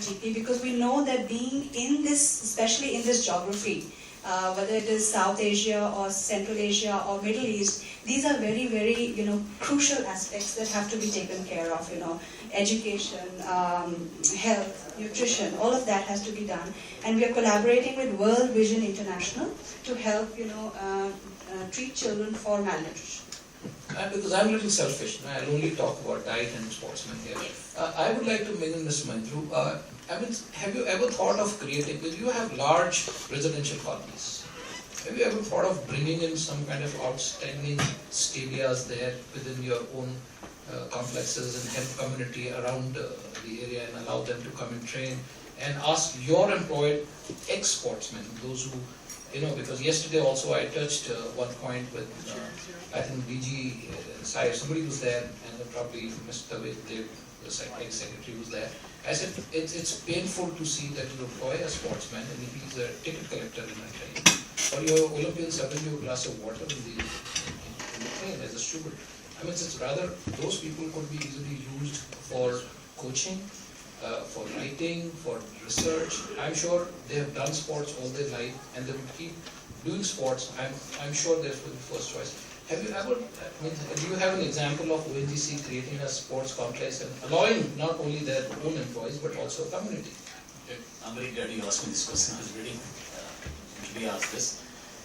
deeply because we know that being in this, especially in this geography, whether it is South Asia or Central Asia or Middle East, these are very, very, crucial aspects that have to be taken care of, education, health, nutrition, all of that has to be done. And we are collaborating with World Vision International to help, treat children for malnutrition. Because I'm a little selfish, I'll only talk about diet and sportsmen here. I would like to mention Ms. Manju. Have you ever thought of creating, because you have large residential colonies, have you ever thought of bringing in some kind of outstanding stadias there within your own complexes and help community around the area and allow them to come and train and ask your employed ex-sportsmen, those who, because yesterday also I touched one point with, I think DG Sai, somebody was there and probably Mr. Dev, the secretary was there. I said, it's painful to see that you employ a sportsman and he's a ticket collector in a train. Or your Olympians serving you a glass of water in the train as a steward. It's rather, those people could be easily used for coaching, for writing, for research. I'm sure they have done sports all their life and they will keep doing sports. I'm sure they're the first choice. Have you ever, do you have an example of ONGC creating a sports complex and allowing not only their own employees but also a community? I'm very glad you asked me this question. I was waiting to be asked this.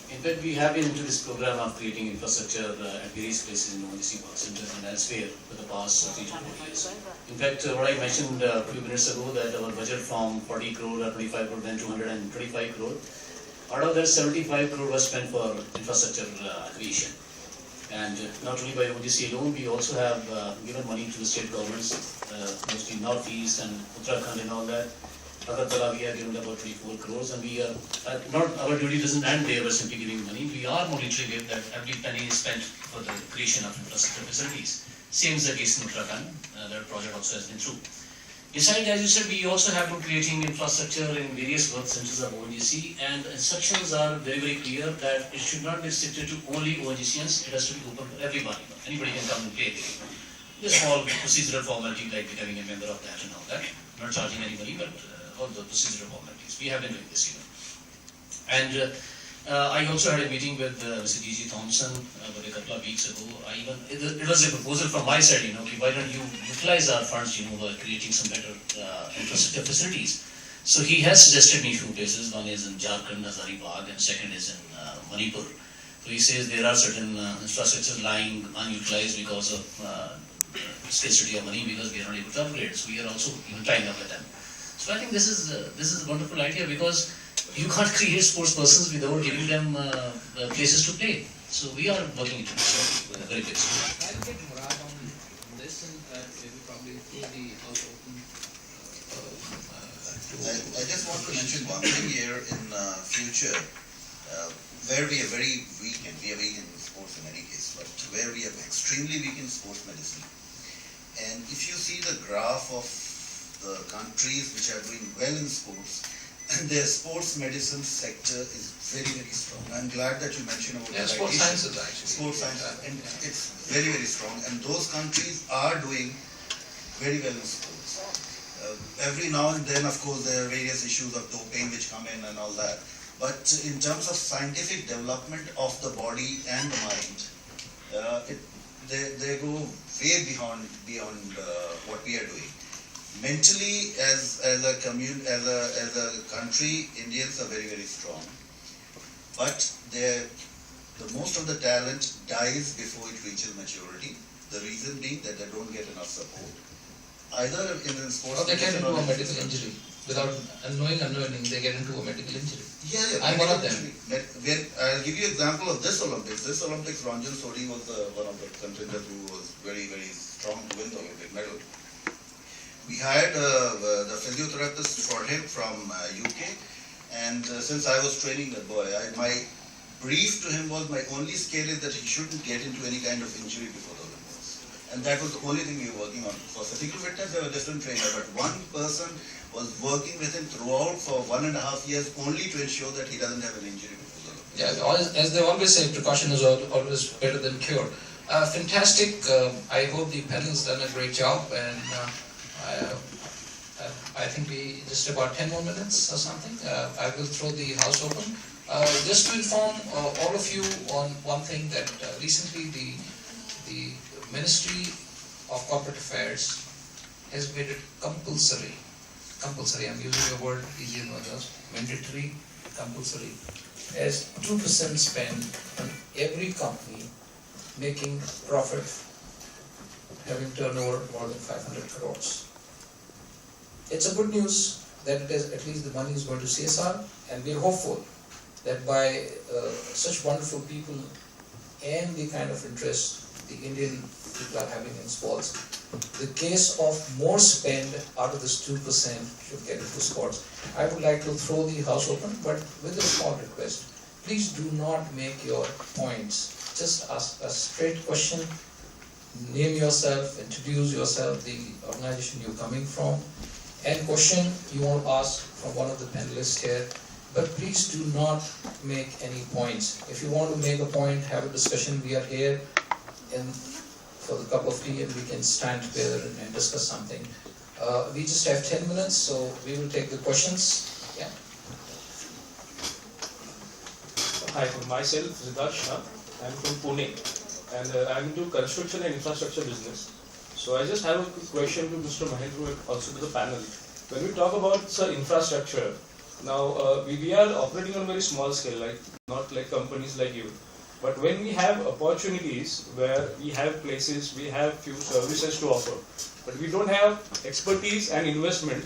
In fact, we have been into this program of creating infrastructure at various places in ONGC work centers and elsewhere for the past 3 to 4 years. In fact, what I mentioned a few minutes ago, that our budget from 40 crore or 25 crore, then 225 crore, out of that 75 crore was spent for infrastructure creation. And not only by ONGC alone, we also have given money to the state governments, mostly Northeast and Uttarakhand and all that. Agartala, we have given about 24 crores, and we are not, our duty doesn't end there by simply giving money. We are monitoring it that every penny is spent for the creation of infrastructure facilities. Same is the case in Uttarakhand. That project also has been through. Besides, as you said, we also have been creating infrastructure in various work centers of ONGC, and instructions are very, very clear that it should not be restricted to only ONGCians. It has to be open to everybody. Anybody can come and play there. The small procedural formality like becoming a member of that and all that. Not charging anybody, but all the procedural formalities. We have been doing this, And I also had a meeting with Mr. D.G. Thompson about a couple of weeks ago. It was a proposal from my side, why don't you utilize our funds, by creating some better infrastructure facilities. So he has suggested me a few places. One is in Jharkhand, Hazaribagh, and second is in Manipur. So he says there are certain infrastructures lying unutilized because of scarcity of money, because we are not able to upgrade. So we are also even tying up with them. So I think this is a wonderful idea, because you can't create sports persons without giving them places to play. So we are working into this very closely. I'll get Murad on this and maybe probably through the house open. I just want to mention one thing here in future, where we are very weak, and we are weak in sports in any case, but where we are extremely weak in sports medicine. And if you see the graph of the countries which are doing well in sports, and their sports medicine sector is very, very strong. I'm glad that you mentioned about sports sciences actually. Sports sciences, and it's very, very strong. And those countries are doing very well in sports. Every now and then, of course, there are various issues of doping which come in and all that. But in terms of scientific development of the body and the mind, they go way beyond what we are doing. Mentally, as a country, Indians are very, very strong. But the most of the talent dies before it reaches maturity. The reason being that they don't get enough support. Either in the sports, or they get into a medical injury without unknowing they get into a medical injury. Yeah, I'm one of them. I'll give you an example of this Olympics. This Olympics, Ranjan Sodhi was one of the contenders who was very, very strong to win the Olympic medal. We hired the physiotherapist for him from UK, and since I was training that boy, my brief to him was, my only scare is that he shouldn't get into any kind of injury before the Olympics. And that was the only thing we were working on. For physical fitness, there were different trainers, but one person was working with him throughout for 1.5 years only to ensure that he doesn't have an injury before the Olympics. Yeah, as they always say, precaution is always better than cure. Fantastic. I hope the panel's done a great job, and I think we just about 10 more minutes or something. I will throw the house open. Just to inform all of you on one thing that recently the Ministry of Corporate Affairs has made it compulsory, I'm using the word easier than others, mandatory, compulsory, as 2% spend on every company making profit, having turnover more than 500 crores. It's a good news that it is, at least the money is going to CSR, and we are hopeful that by such wonderful people and the kind of interest the Indian people are having in sports, the case of more spend out of this 2% should get into sports. I would like to throw the house open, but with a small request. Please do not make your points. Just ask a straight question, name yourself, introduce yourself, the organization you're coming from, and question you want to ask from one of the panelists here. But please do not make any points. If you want to make a point, have a discussion, we are here for the cup of tea and we can stand together and discuss something. We just have 10 minutes, so we will take the questions. Yeah. Hi, myself Siddharth Shah. I'm from Pune and I'm into construction and infrastructure business. So I just have a quick question to Mr. Mahendra and also to the panel. When we talk about infrastructure, now we are operating on a very small scale, like not like companies like you. But when we have opportunities where we have places, we have few services to offer, but we don't have expertise and investment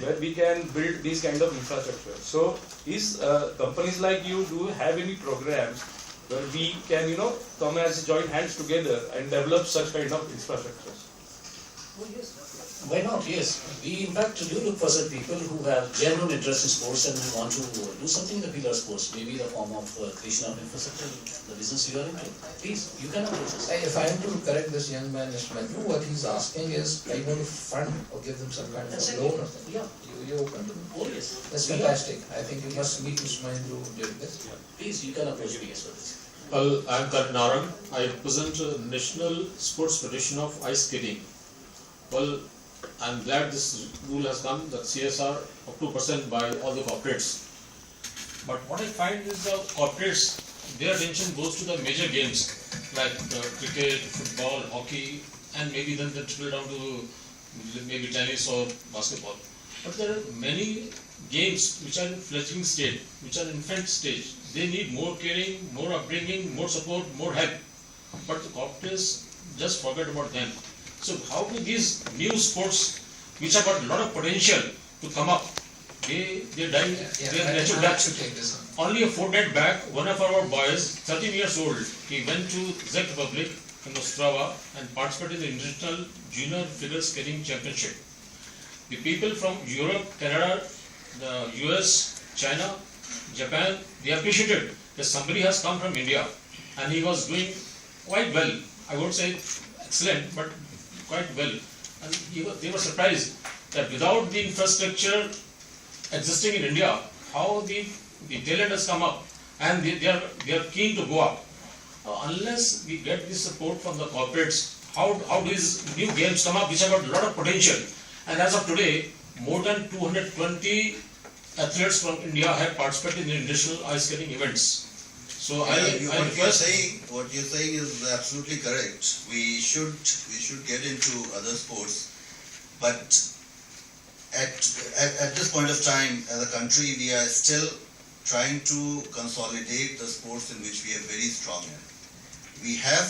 where we can build these kind of infrastructure. So is companies like you do have any programs where we can come as joint hands together and develop such kind of infrastructures? Why not? Yes. We in fact do look for such people who have genuine interest in sports and who want to do something in the field of sports, maybe in the form of creation of infrastructure, the business you are into. Please, you can approach us. If I am to correct this young man, Mr. Mehta, what he's asking is, are you going to fund or give them some kind of a loan or something? Yeah. You're open to Oh yes. That's fantastic. I think you must meet Mr. Mahendra during this. Please, you can approach me as for this. Well, I am Karnarang. I represent National Sports Federation of Ice Skating. Well, I am glad this rule has come, that CSR of 2% by all the corporates. But what I find is the corporates, their attention goes to the major games like cricket, football, hockey, and maybe then they trickle down to maybe tennis or basketball. But there are many games which are in fledgling state, which are in infant stage. They need more caring, more upbringing, more support, more help. But the corporates just forget about them. So how do these new sports, which have got a lot of potential to come up, they die, they are natural death. Only a fortnight back, one of our boys, 13 years old, he went to Czech Republic in Ostrava and participated in the International Junior Figure Skating Championship. The people from Europe, Canada, the US, China, Japan, they appreciated that somebody has come from India and he was doing quite well. I won't say excellent, but quite well. And they were surprised that without the infrastructure existing in India, how the talent has come up and they are keen to go up. Unless we get this support from the corporates, how do these new games come up which have got a lot of potential? And as of today, more than 220 athletes from India have participated in international ice skating events. So what you're saying is absolutely correct. We should get into other sports, but at this point of time, as a country, we are still trying to consolidate the sports in which we are very strong in. We have,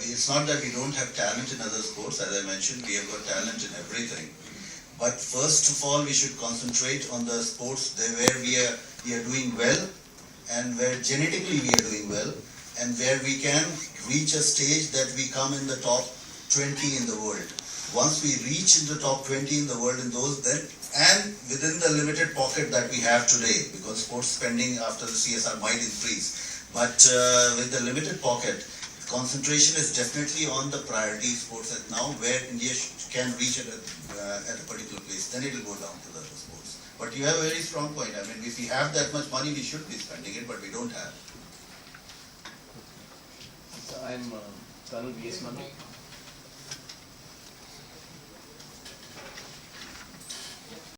it's not that we don't have talent in other sports. As I mentioned, we have got talent in everything. But first of all, we should concentrate on the sports where we are doing well, and where genetically we are doing well, and where we can reach a stage that we come in the top 20 in the world. Once we reach in the top 20 in the world in those, then, and within the limited pocket that we have today, because sports spending after the CSR might increase, but with the limited pocket, concentration is definitely on the priority sports at now, where India can reach at a particular place. Then it will go down to the other sports. But you have a very strong point. I mean, if we have that much money, we should be spending it, but we don't have. So I'm Colonel V.S. Manu.